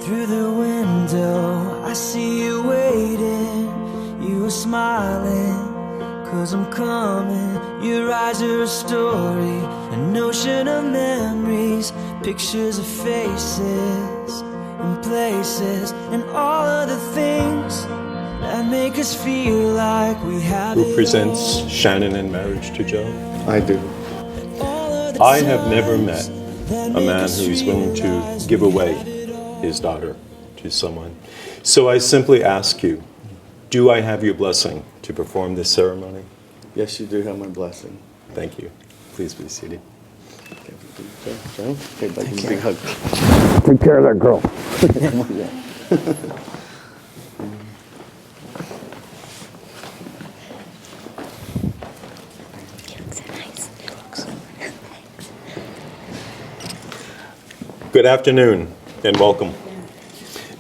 Through the window, I see you waiting. You were smiling, 'cause I'm coming. Your eyes are a story, an ocean of memories, pictures of faces and places, and all of the things that make us feel like we have Who it presents all. Shannon in marriage to Joe? I do. I have never met a man who's willing to give away his daughter to someone. So I simply ask you, do I have your blessing to perform this ceremony? Yes, you do have my blessing. Thank you. Please be seated. Joe? Okay, buddy, give me a big hug. Take care of that girl. Good afternoon and welcome.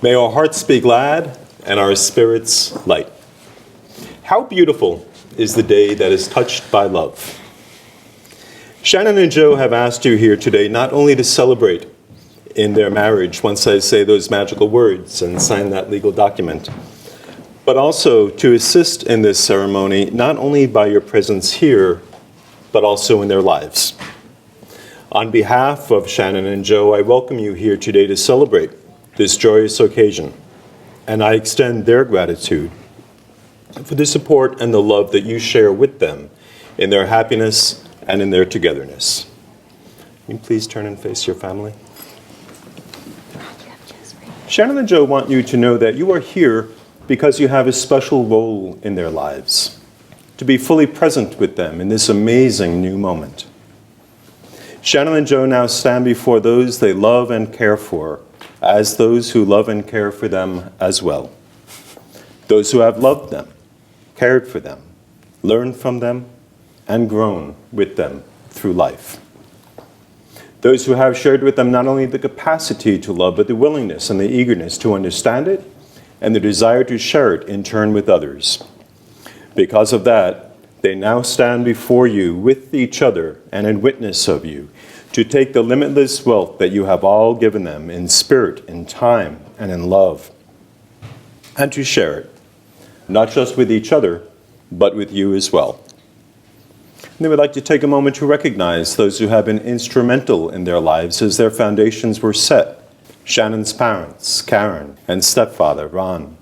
May our hearts be glad and our spirits light. How beautiful is the day that is touched by love. Shannon and Joe have asked you here today not only to celebrate in their marriage once I say those magical words and sign that legal document, but also to assist in this ceremony not only by your presence here, but also in their lives. On behalf of Shannon and Joe, I welcome you here today to celebrate this joyous occasion, and I extend their gratitude for the support and the love that you share with them in their happiness and in their togetherness. Can you please turn and face your family? Shannon and Joe want you to know that you are here because you have a special role in their lives, to be fully present with them in this amazing new moment. Shannon and Joe now stand before those they love and care for as those who love and care for them as well. Those who have loved them, cared for them, learned from them, and grown with them through life. Those who have shared with them not only the capacity to love, but the willingness and the eagerness to understand it and the desire to share it in turn with others. Because of that, they now stand before you with each other and in witness of you to take the limitless wealth that you have all given them in spirit, in time, and in love, and to share it, not just with each other, but with you as well. And they would like to take a moment to recognize those who have been instrumental in their lives as their foundations were set. Shannon's parents, Karen, and stepfather, Ron.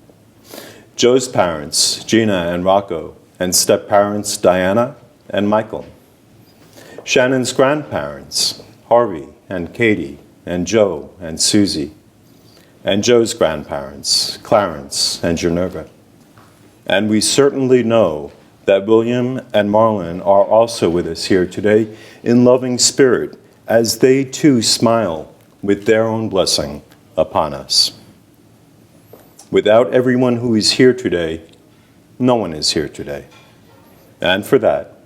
Joe's parents, Gina and Rocco, and step-parents, Diana and Michael. Shannon's grandparents, Harvey and Katie and Joe and Susie. And Joe's grandparents, Clarence and Geneva. And we certainly know that William and Marlon are also with us here today in loving spirit as they too smile with their own blessing upon us. Without everyone who is here today, no one is here today. And for that,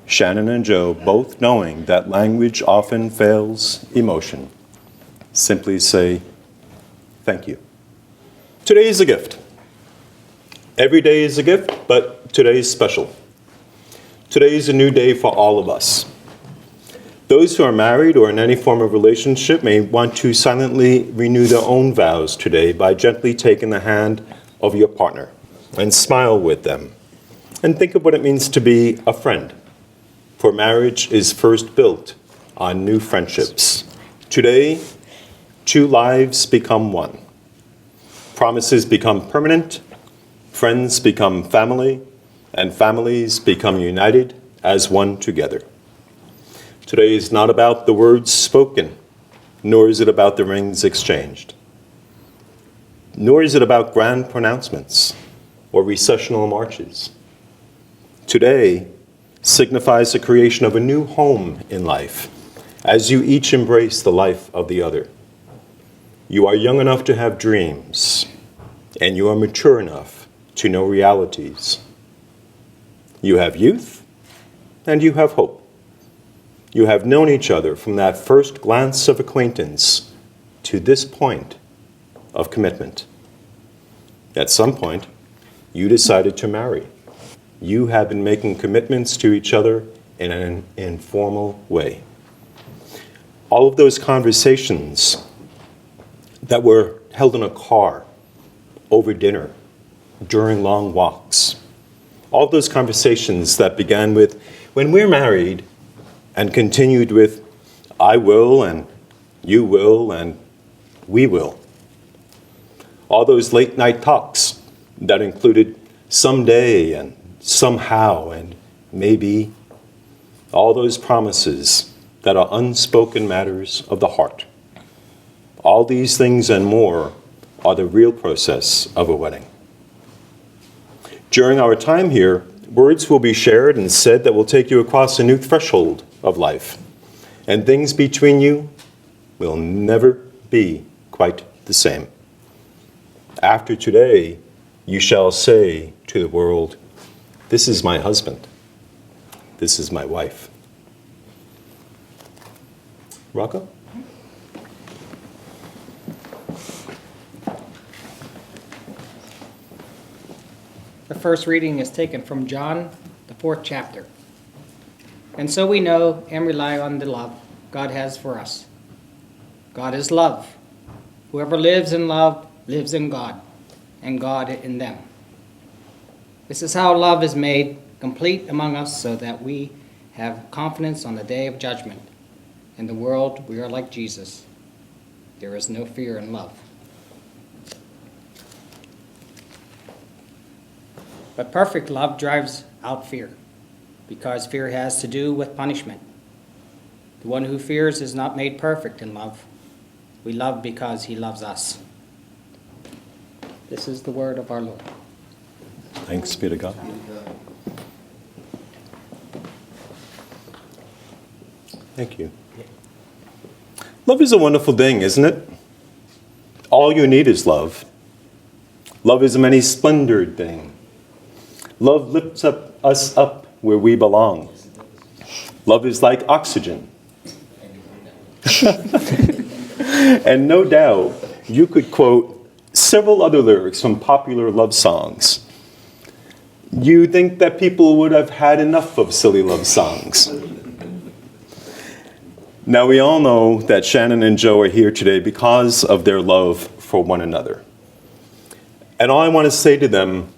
Shannon and Joe, both knowing that language often fails emotion, simply say, thank you. Today is a gift. Every day is a gift, but today is special. Today is a new day for all of us. Those who are married or in any form of relationship may want to silently renew their own vows today by gently taking the hand of your partner and smile with them. And think of what it means to be a friend. For marriage is first built on new friendships. Today, two lives become one. Promises become permanent. Friends become family. And families become united as one together. Today is not about the words spoken, nor is it about the rings exchanged. Nor is it about grand pronouncements or recessional marches. Today signifies the creation of a new home in life as you each embrace the life of the other. You are young enough to have dreams, and you are mature enough to know realities. You have youth, and you have hope. You have known each other from that first glance of acquaintance to this point of commitment. At some point, you decided to marry. You have been making commitments to each other in an informal way. All of those conversations that were held in a car, over dinner, during long walks. All those conversations that began with, when we're married, and continued with, I will, and you will, and we will. All those late night talks that included someday and somehow and maybe. All those promises that are unspoken matters of the heart. All these things and more are the real process of a wedding. During our time here, words will be shared and said that will take you across a new threshold of life, and things between you will never be quite the same. After today, you shall say to the world, this is my husband, this is my wife. Rocco? The first reading is taken from John, the 4th chapter. And so we know and rely on the love God has for us. God is love. Whoever lives in love lives in God, and God in them. This is how love is made complete among us, so that we have confidence on the day of judgment. In the world, we are like Jesus. There is no fear in love. But perfect love drives out fear, because fear has to do with punishment. The one who fears is not made perfect in love. We love because he loves us. This is the word of our Lord. Thanks be to God. Thank you. Love is a wonderful thing, isn't it? All you need is love. Love is a many splendored thing. Love lifts us up where we belong. Love is like oxygen. And no doubt, you could quote several other lyrics from popular love songs. You think that people would have had enough of silly love songs. Now, we all know that Shannon and Joe are here today because of their love for one another. And all I want to say to them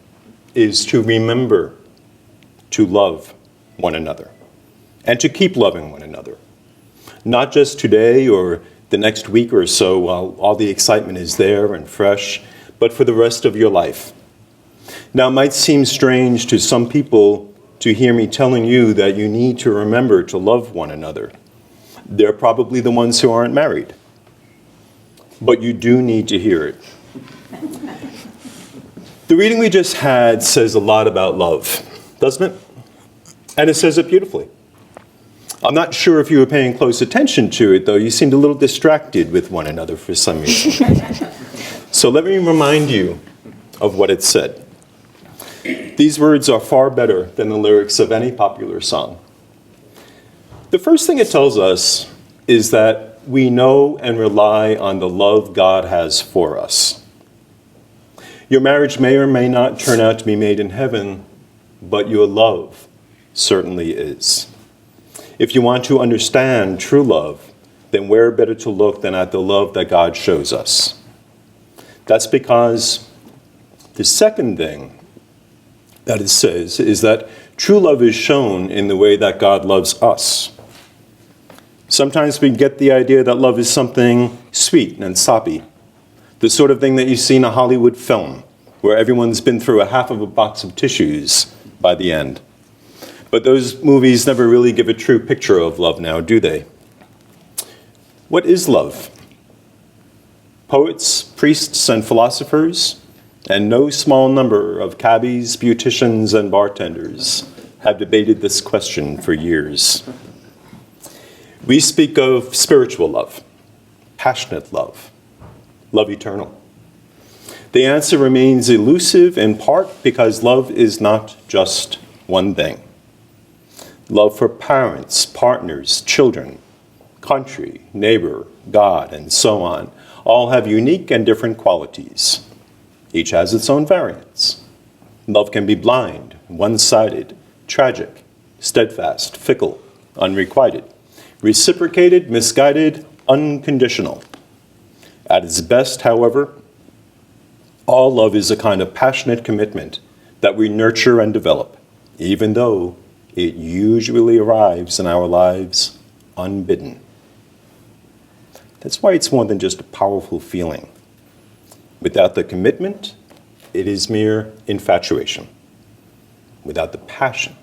is to remember to love one another and to keep loving one another. Not just today or the next week or so while all the excitement is there and fresh, but for the rest of your life. Now, it might seem strange to some people to hear me telling you that you need to remember to love one another. They're probably the ones who aren't married. But you do need to hear it. The reading we just had says a lot about love, doesn't it? And it says it beautifully. I'm not sure if you were paying close attention to it, though. You seemed a little distracted with one another for some reason. So let me remind you of what it said. These words are far better than the lyrics of any popular song. The first thing it tells us is that we know and rely on the love God has for us. Your marriage may or may not turn out to be made in heaven, but your love certainly is. If you want to understand true love, then where better to look than at the love that God shows us? That's because the second thing that it says is that true love is shown in the way that God loves us. Sometimes we get the idea that love is something sweet and soppy, the sort of thing that you see in a Hollywood film, where everyone's been through a half of a box of tissues by the end. But those movies never really give a true picture of love now, do they? What is love? Poets, priests, and philosophers, and no small number of cabbies, beauticians, and bartenders have debated this question for years. We speak of spiritual love, passionate love, love eternal. The answer remains elusive in part because love is not just one thing. Love for parents, partners, children, country, neighbor, God, and so on, all have unique and different qualities. Each has its own variants. Love can be blind, one-sided, tragic, steadfast, fickle, unrequited, reciprocated, misguided, unconditional. At its best, however, All love is a kind of passionate commitment that we nurture and develop, even though it usually arrives in our lives unbidden. That's why it's more than just a powerful feeling. Without the commitment, it is mere infatuation. Without the passion,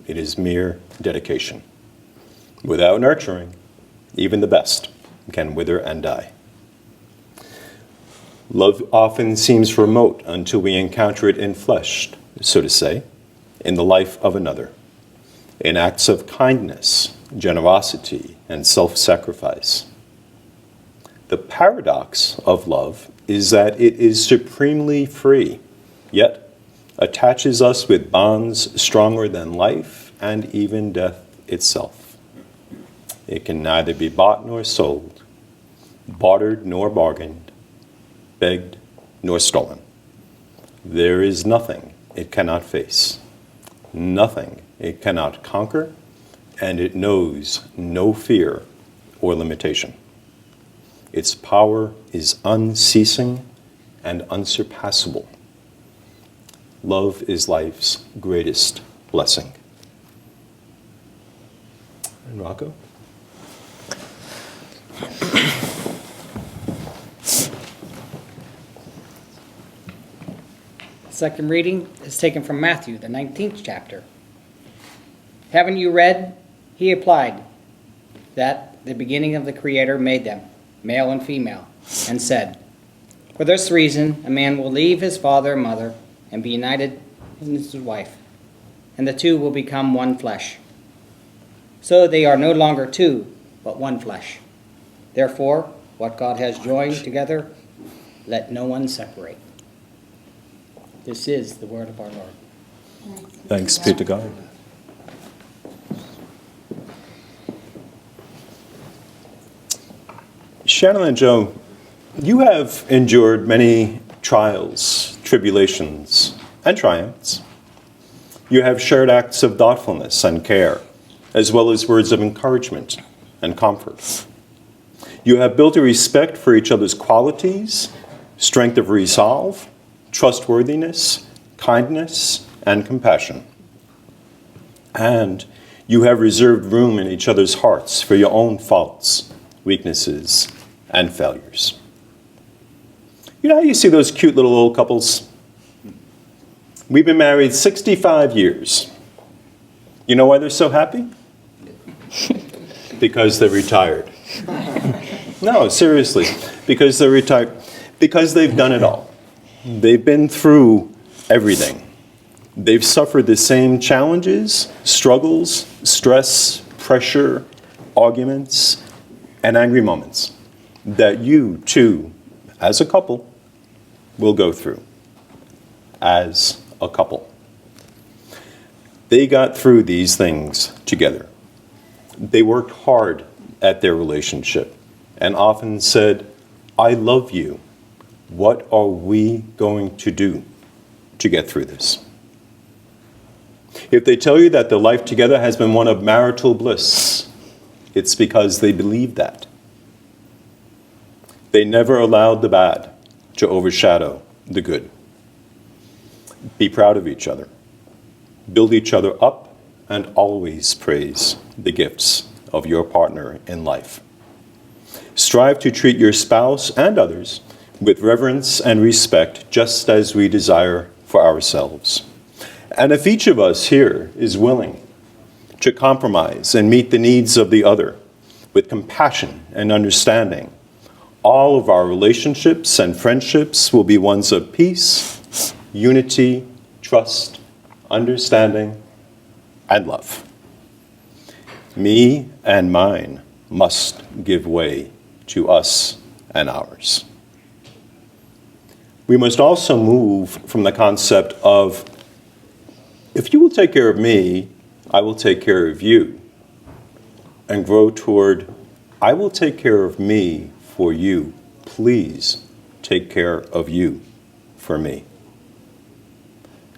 it is mere dedication. Without nurturing, even the best can wither and die. Love often seems remote until we encounter it in flesh, so to say, in the life of another, in acts of kindness, generosity, and self-sacrifice. The paradox of love is that it is supremely free, yet attaches us with bonds stronger than life and even death itself. It can neither be bought nor sold, bartered nor bargained, begged nor stolen. There is nothing it cannot face, nothing it cannot conquer, and it knows no fear or limitation. Its power is unceasing and unsurpassable. Love is life's greatest blessing. And Rocco? Second reading is taken from Matthew, the 19th chapter. Haven't you read? He applied that the beginning of the Creator made them, male and female, and said, "For this reason a man will leave his father and mother and be united with his wife, and the two will become one flesh. So they are no longer two, but one flesh. Therefore, what God has joined together, let no one separate." This is the word of our Lord. Thanks be to God. Shannon and Joe, you have endured many trials, tribulations, and triumphs. You have shared acts of thoughtfulness and care, as well as words of encouragement and comfort. You have built a respect for each other's qualities, strength of resolve, trustworthiness, kindness, and compassion. And you have reserved room in each other's hearts for your own faults, weaknesses, and failures. You know how you see those cute little old couples? We've been married 65 years. You know why they're so happy? Because they're retired. No, seriously, because they're retired. Because they've done it all. They've been through everything. They've suffered the same challenges, struggles, stress, pressure, arguments, and angry moments that you, too, as a couple, will go through. As a couple. They got through these things together. They worked hard at their relationship and often said, "I love you. What are we going to do to get through this?" If they tell you that their life together has been one of marital bliss, it's because they believe that. They never allowed the bad to overshadow the good. Be proud of each other. Build each other up and always praise the gifts of your partner in life. Strive to treat your spouse and others with reverence and respect, just as we desire for ourselves. And if each of us here is willing to compromise and meet the needs of the other with compassion and understanding, all of our relationships and friendships will be ones of peace, unity, trust, understanding, and love. Me and mine must give way to us and ours. We must also move from the concept of, if you will take care of me, I will take care of you, and grow toward, I will take care of me for you. Please take care of you for me.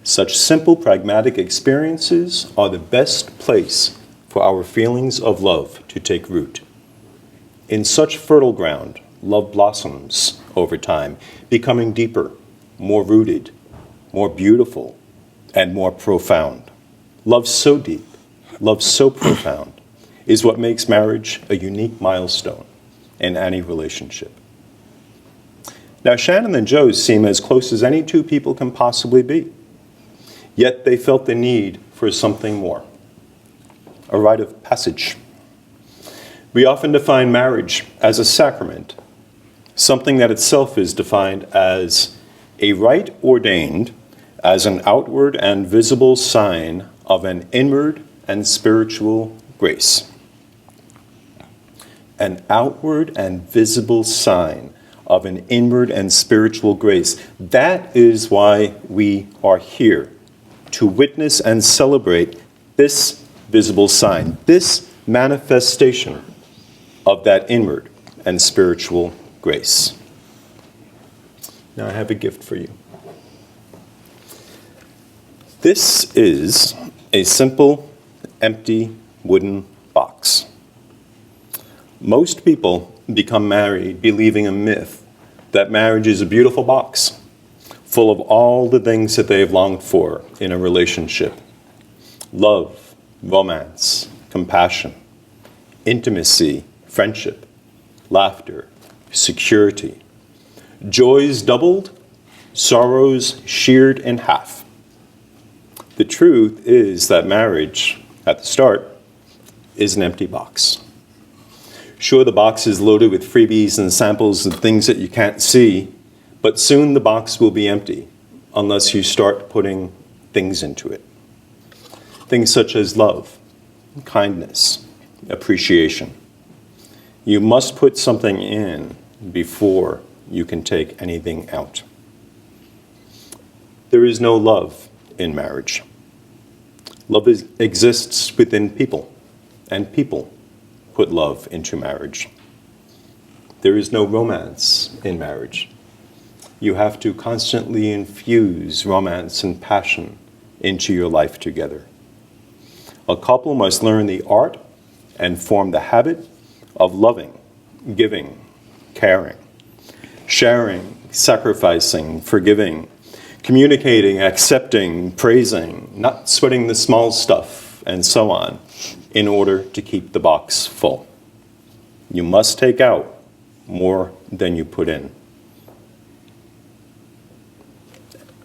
Such simple, pragmatic experiences are the best place for our feelings of love to take root. In such fertile ground, love blossoms over time, becoming deeper, more rooted, more beautiful, and more profound. Love so deep, love so profound, is what makes marriage a unique milestone in any relationship. Now, Shannon and Joe seem as close as any two people can possibly be. Yet they felt the need for something more, a rite of passage. We often define marriage as a sacrament, something that itself is defined as a rite ordained as an outward and visible sign of an inward and spiritual grace. An outward and visible sign of an inward and spiritual grace. That is why we are here, to witness and celebrate this visible sign, this manifestation of that inward and spiritual grace. Now I have a gift for you. This is a simple, empty wooden box. Most people become married believing a myth that marriage is a beautiful box full of all the things that they've longed for in a relationship. Love, romance, compassion, intimacy, friendship, laughter, security. Joys doubled, sorrows sheared in half. The truth is that marriage, at the start, is an empty box. Sure, the box is loaded with freebies and samples and things that you can't see, but soon the box will be empty unless you start putting things into it. Things such as love, kindness, appreciation. You must put something in before you can take anything out. There is no love in marriage. Love exists within people, and people put love into marriage. There is no romance in marriage. You have to constantly infuse romance and passion into your life together. A couple must learn the art and form the habit of loving, giving, caring, sharing, sacrificing, forgiving, communicating, accepting, praising, not sweating the small stuff, and so on, in order to keep the box full. You must take out more than you put in.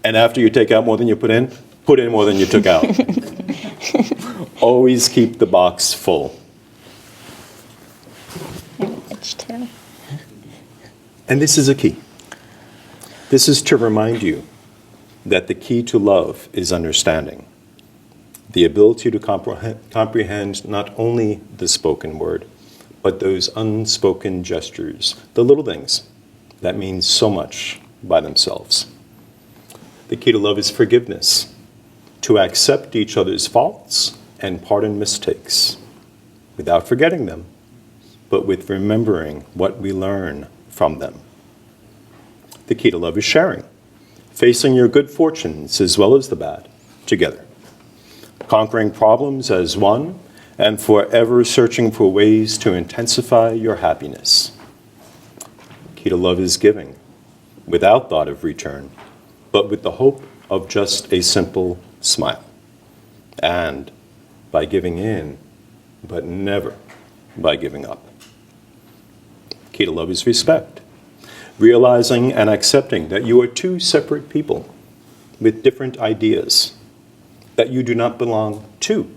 And after you take out more than you put in more than you took out. Always keep the box full. And this is a key. This is to remind you that the key to love is understanding. The ability to comprehend not only the spoken word, but those unspoken gestures, the little things that mean so much by themselves. The key to love is forgiveness, to accept each other's faults and pardon mistakes, without forgetting them, but with remembering what we learn from them. The key to love is sharing, facing your good fortunes as well as the bad together, conquering problems as one, and forever searching for ways to intensify your happiness. Key to love is giving, without thought of return, but with the hope of just a simple smile. And by giving in, but never by giving up. Key to love is respect, realizing and accepting that you are two separate people with different ideas, that you do not belong to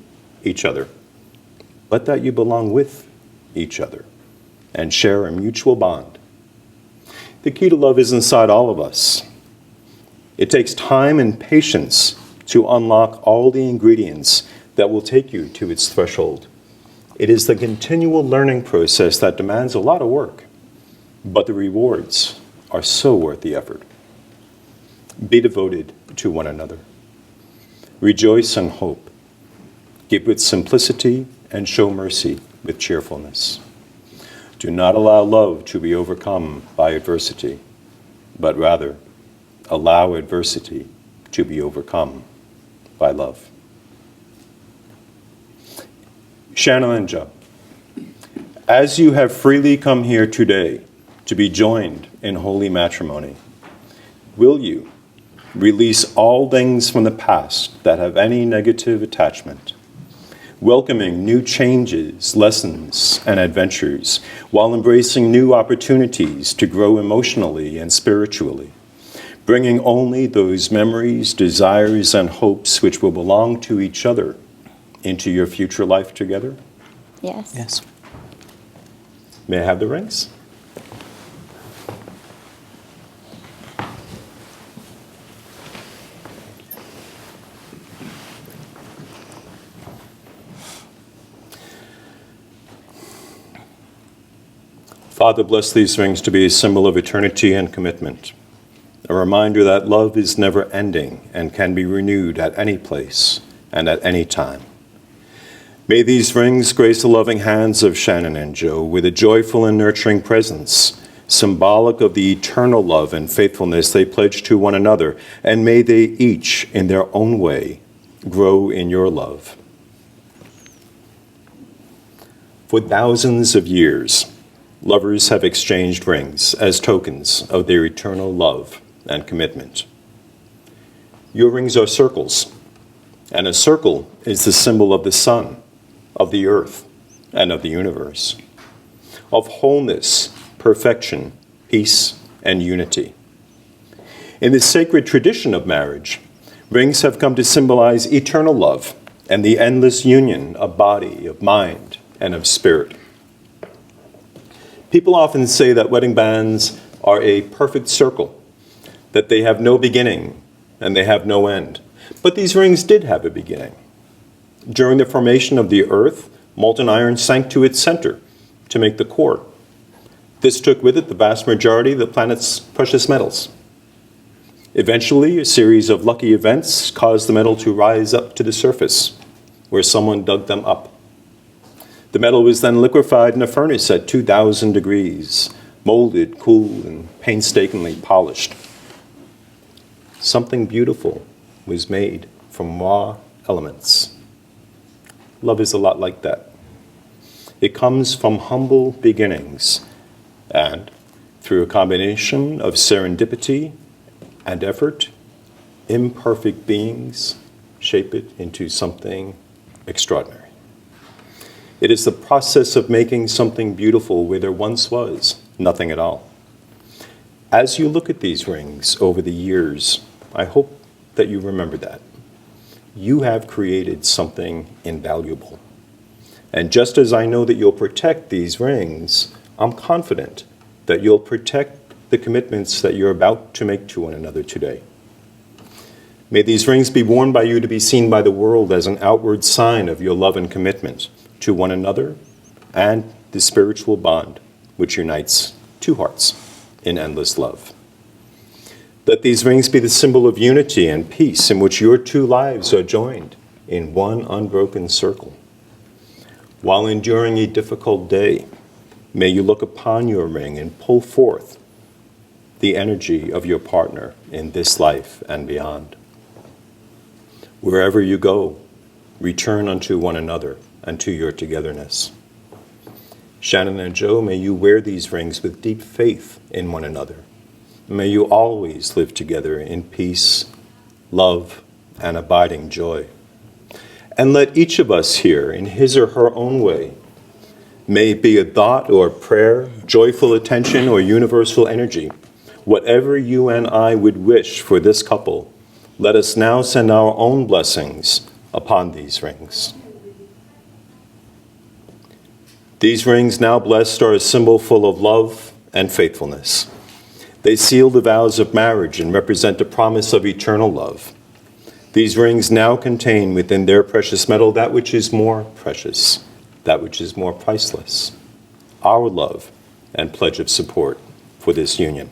each other, but that you belong with each other and share a mutual bond. The key to love is inside all of us. It takes time and patience to unlock all the ingredients that will take you to its threshold. It is the continual learning process that demands a lot of work, but the rewards are so worth the effort. Be devoted to one another. Rejoice and hope. Give with simplicity and show mercy with cheerfulness. Do not allow love to be overcome by adversity, but rather allow adversity to be overcome by love. Shannon and Joe, as you have freely come here today to be joined in holy matrimony, will you, Release all things from the past that have any negative attachment, welcoming new changes, lessons, and adventures, while embracing new opportunities to grow emotionally and spiritually, bringing only those memories, desires, and hopes which will belong to each other into your future life together? Yes. Yes. May I have the rings? Father, bless these rings to be a symbol of eternity and commitment, a reminder that love is never ending and can be renewed at any place and at any time. May these rings grace the loving hands of Shannon and Joe with a joyful and nurturing presence, symbolic of the eternal love and faithfulness they pledge to one another, and may they each, in their own way, grow in your love. For thousands of years, lovers have exchanged rings as tokens of their eternal love and commitment. Your rings are circles, and a circle is the symbol of the sun, of the earth, and of the universe, of wholeness, perfection, peace, and unity. In the sacred tradition of marriage, rings have come to symbolize eternal love and the endless union of body, of mind, and of spirit. People often say that wedding bands are a perfect circle, that they have no beginning and they have no end. But these rings did have a beginning. During the formation of the earth, molten iron sank to its center to make the core. This took with it the vast majority of the planet's precious metals. Eventually, a series of lucky events caused the metal to rise up to the surface, where someone dug them up. The metal was then liquefied in a furnace at 2,000 degrees, molded, cooled, and painstakingly polished. Something beautiful was made from raw elements. Love is a lot like that. It comes from humble beginnings, and through a combination of serendipity and effort, imperfect beings shape it into something extraordinary. It is the process of making something beautiful where there once was nothing at all. As you look at these rings over the years, I hope that you remember that. You have created something invaluable. And just as I know that you'll protect these rings, I'm confident that you'll protect the commitments that you're about to make to one another today. May these rings be worn by you to be seen by the world as an outward sign of your love and commitment to one another and the spiritual bond which unites two hearts in endless love. Let these rings be the symbol of unity and peace in which your two lives are joined in one unbroken circle. While enduring a difficult day, may you look upon your ring and pull forth the energy of your partner in this life and beyond. Wherever you go, return unto one another and to your togetherness. Shannon and Joe, may you wear these rings with deep faith in one another. May you always live together in peace, love, and abiding joy. And let each of us here, in his or her own way, may it be a thought or prayer, joyful attention, or universal energy, whatever you and I would wish for this couple, let us now send our own blessings upon these rings. These rings, now blessed, are a symbol full of love and faithfulness. They seal the vows of marriage and represent a promise of eternal love. These rings now contain within their precious metal that which is more precious, that which is more priceless, our love and pledge of support for this union.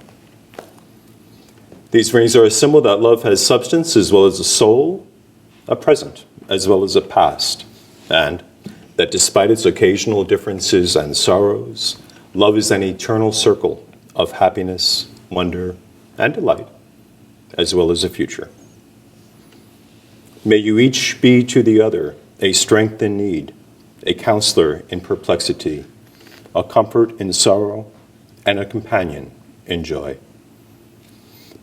These rings are a symbol that love has substance as well as a soul, a present as well as a past, and that despite its occasional differences and sorrows, love is an eternal circle of happiness, wonder, and delight, as well as a future. May you each be to the other a strength in need, a counselor in perplexity, a comfort in sorrow, and a companion in joy.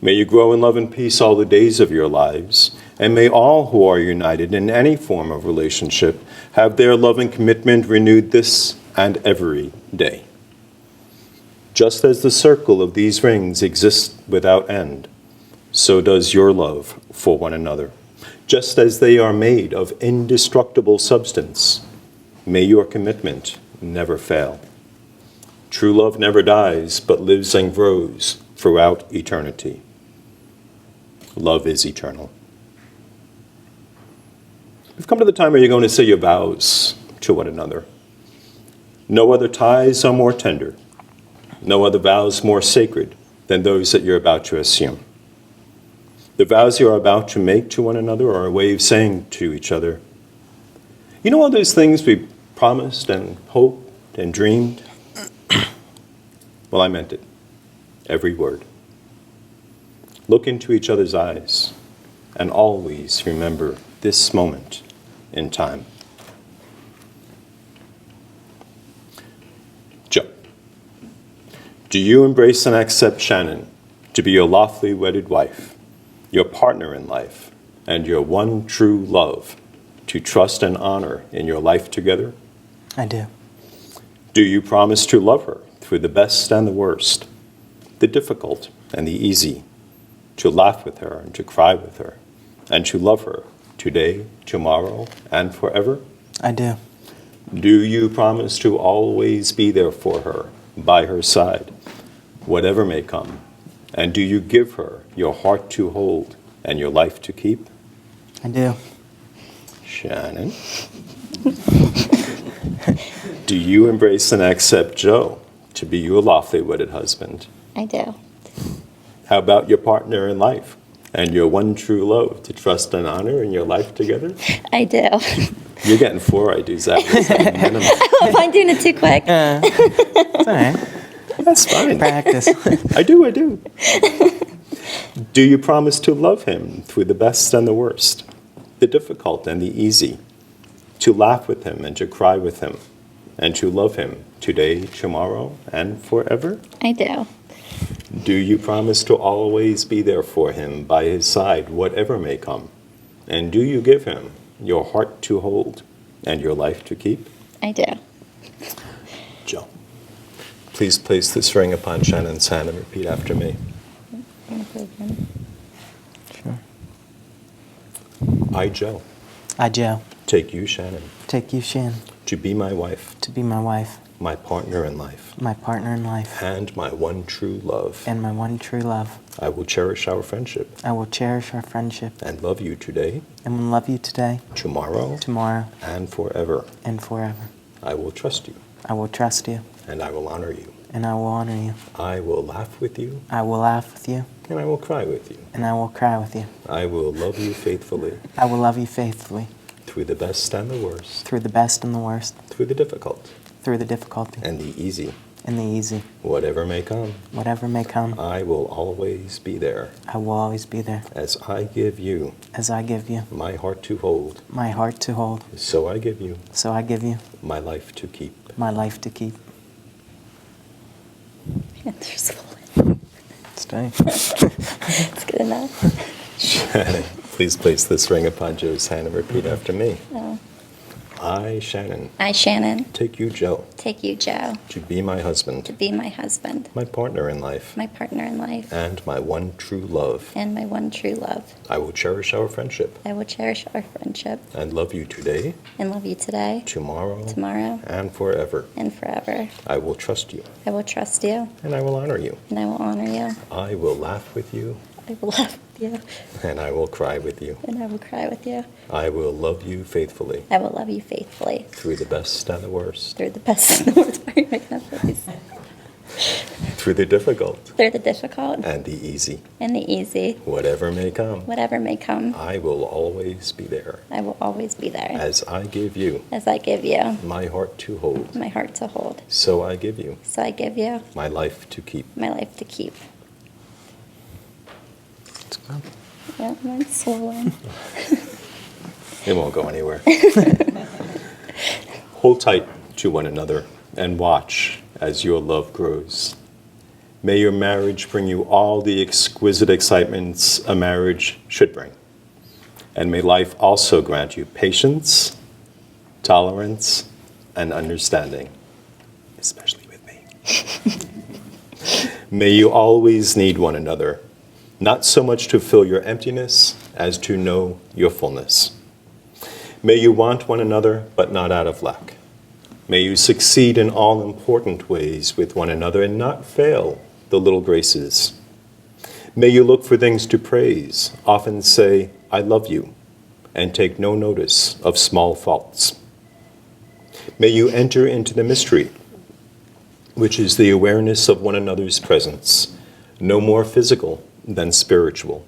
May you grow in love and peace all the days of your lives, and may all who are united in any form of relationship have their love and commitment renewed this and every day. Just as the circle of these rings exists without end, so does your love for one another. Just as they are made of indestructible substance, may your commitment never fail. True love never dies, but lives and grows throughout eternity. Love is eternal. We've come to the time where you're going to say your vows to one another. No other ties are more tender, no other vows more sacred than those that you're about to assume. The vows you are about to make to one another are a way of saying to each other, you know all those things we promised and hoped and dreamed? Well, I meant it. Every word. Look into each other's eyes and always remember this moment in time. Joe, do you embrace and accept Shannon to be your lawfully wedded wife, your partner in life, and your one true love to trust and honor in your life together? I do. Do you promise to love her through the best and the worst, the difficult and the easy, to laugh with her and to cry with her, and to love her today, tomorrow, and forever? I do. Do you promise to always be there for her, by her side, whatever may come? And do you give her your heart to hold and your life to keep? I do. Shannon? Do you embrace and accept Joe to be your lawfully wedded husband? I do. How about your partner in life and your one true love to trust and honor in your life together? I do. You're getting 4 I do's. That was like a minimum. If I'm doing it too quick. It's all right. That's fine. Practice. I do. Do you promise to love him through the best and the worst, the difficult and the easy, to laugh with him and to cry with him, and to love him today, tomorrow, and forever? I do. Do you promise to always be there for him, by his side, whatever may come? And do you give him your heart to hold and your life to keep? I do. Joe, please place this ring upon Shannon's hand and repeat after me. Sure. I, Joe, I, Joe, take you, Shannon, take you, Shannon, to be my wife, to be my wife, my partner in life, my partner in life, and my one true love. and my one true love. I will cherish our friendship I will cherish our friendship and love you today, and will love you today, tomorrow, tomorrow, and forever. and forever. I will trust you, I will trust you, and I will honor you. and I will honor you. I will laugh with you, I will laugh with you, and I will cry with you. and I will cry with you. I will love you faithfully, I will love you faithfully, through the best and the worst, through the best and the worst, through the difficult through the difficulty and the easy, and the easy. whatever may come. Whatever may come, I will always be there, I will always be there, as I give you as I give you my heart to hold, my heart to hold, so I give you so I give you my life to keep. my life to keep. Hands are swollen. Stay. It's good enough. Shannon, please place this ring upon Joe's hand and repeat after me. Oh. I, Shannon, I, Shannon, take you, Joe, take you, Joe, to be my to husband, be my husband, my partner in life, my partner in life, and my one true love. and my one true love. I will cherish our friendship I will cherish our friendship and love you today, and love you today, tomorrow, tomorrow, and forever. and forever. I will trust you, I will trust you, and I will honor you. and I will honor you. I will laugh with you, I will laugh with you, and I will cry with you. and I will cry with you. I will love you faithfully, I will love you faithfully, through the best and the worst, through the best and the worst part of my countries, through the difficult through the difficult and the easy, and the easy, whatever may come. whatever may come. I will always be there, I will always be there, as I give you as I give you my heart to hold, my heart to hold. so I give you So I give you my life to keep. my life to keep. It's good. Yeah, mine's swollen. It won't go anywhere. Hold tight to one another and watch as your love grows. May your marriage bring you all the exquisite excitements a marriage should bring. And may life also grant you patience, tolerance, and understanding, especially with me. May you always need one another, not so much to fill your emptiness as to know your fullness. May you want one another, but not out of lack. May you succeed in all important ways with one another and not fail the little graces. May you look for things to praise, often say, I love you, and take no notice of small faults. May you enter into the mystery, which is the awareness of one another's presence, no more physical than spiritual,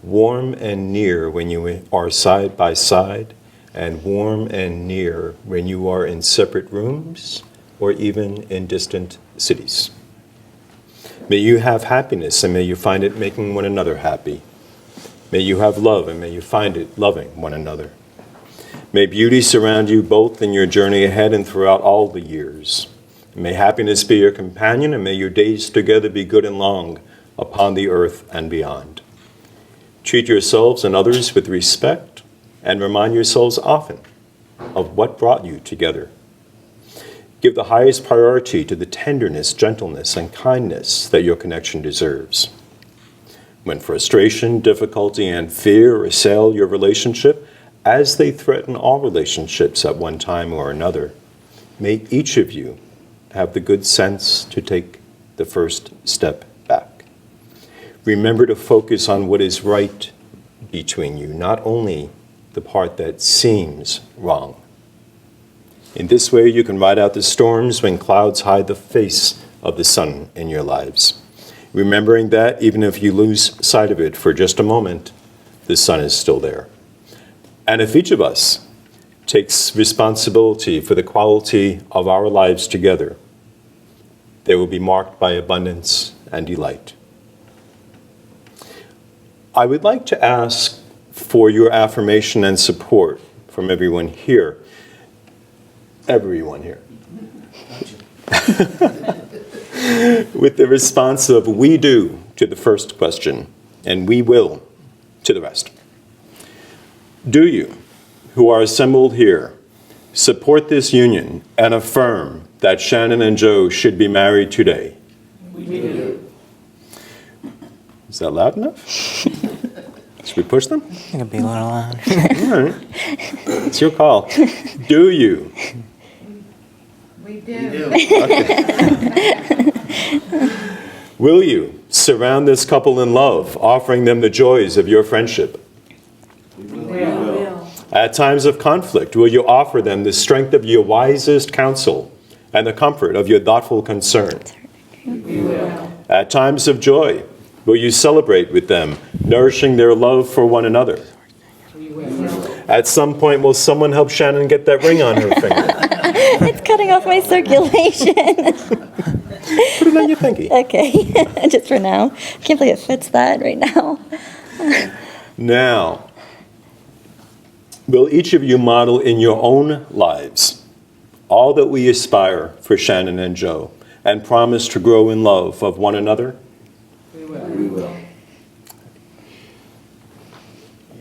warm and near when you are side by side, and warm and near when you are in separate rooms or even in distant cities. May you have happiness, and may you find it making one another happy. May you have love, and may you find it loving one another. May beauty surround you both in your journey ahead and throughout all the years. May happiness be your companion, and may your days together be good and long upon the earth and beyond. Treat yourselves and others with respect, and remind yourselves often of what brought you together. Give the highest priority to the tenderness, gentleness, and kindness that your connection deserves. When frustration, difficulty, and fear assail your relationship, as they threaten all relationships at one time or another, may each of you have the good sense to take the first step back. Remember to focus on what is right between you, not only the part that seems wrong. In this way, you can ride out the storms when clouds hide the face of the sun in your lives, remembering that even if you lose sight of it for just a moment, the sun is still there. And if each of us takes responsibility for the quality of our lives together, they will be marked by abundance and delight. I would like to ask for your affirmation and support from everyone here. Everyone here. With the response of we do to the first question, and we will to the rest. Do you, who are assembled here, support this union and affirm that Shannon and Joe should be married today? We do. Is that loud enough? Should we push them? It'll be a little loud. All right. It's your call. Do you? We do. Will you surround this couple in love, offering them the joys of your friendship? We will. At times of conflict, will you offer them the strength of your wisest counsel and the comfort of your thoughtful concern? We will. At times of joy, will you celebrate with them, nourishing their love for one another? We will. At some point, will someone help Shannon get that ring on her finger? It's cutting off my circulation. Put it on your pinky. Okay, just for now. Can't believe it fits that right now. Now, will each of you model in your own lives all that we aspire for Shannon and Joe and promise to grow in love of one another? We will. We will.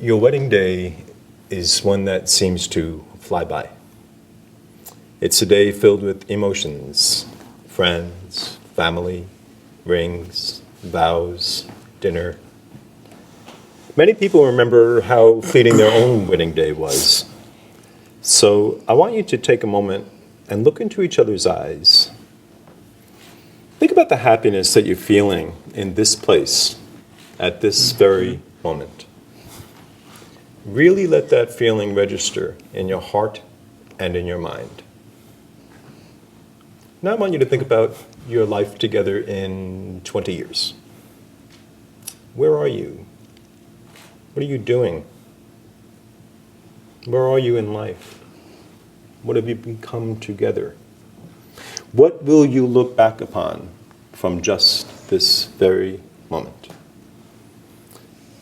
Your wedding day is one that seems to fly by. It's a day filled with emotions, friends, family, rings, vows, dinner. Many people remember how fleeting their own wedding day was. So I want you to take a moment and look into each other's eyes. Think about the happiness that you're feeling in this place at this very moment. Really let that feeling register in your heart and in your mind. Now I want you to think about your life together in 20 years. Where are you? What are you doing? Where are you in life? What have you become together? What will you look back upon from just this very moment?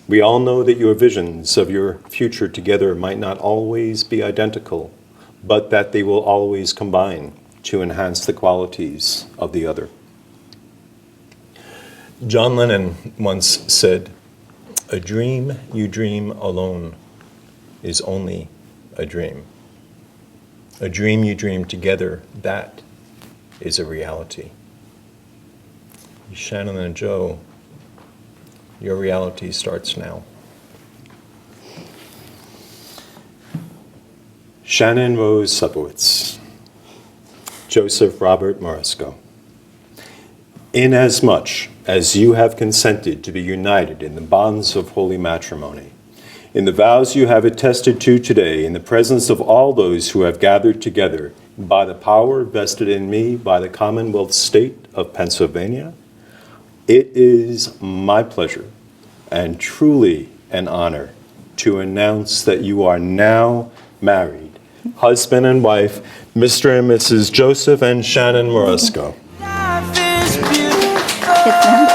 We all know that your visions of your future together might not always be identical, but that they will always combine to enhance the qualities of the other. John Lennon once said, "A dream you dream alone is only a dream. A dream you dream together, that is a reality." Shannon and Joe, your reality starts now. Shannon Rose Supowitz, Joseph Robert Moresco. Inasmuch as you have consented to be united in the bonds of holy matrimony, in the vows you have attested to today, in the presence of all those who have gathered together, by the power vested in me by the Commonwealth State of Pennsylvania, it is my pleasure and truly an honor to announce that you are now married, husband and wife, Mr. and Mrs. Joseph and Shannon Moresco. Life is beautiful. Kiss them.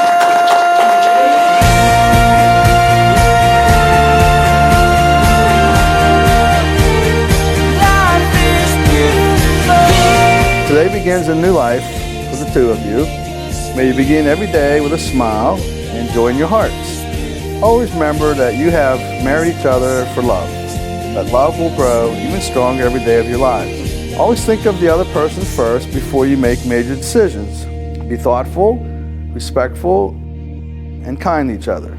Life is beautiful. Today begins a new life for the two of you. May you begin every day with a smile and joy in your hearts. Always remember that you have married each other for love. That love will grow even stronger every day of your lives. Always think of the other person first before you make major decisions. Be thoughtful, respectful, and kind to each other.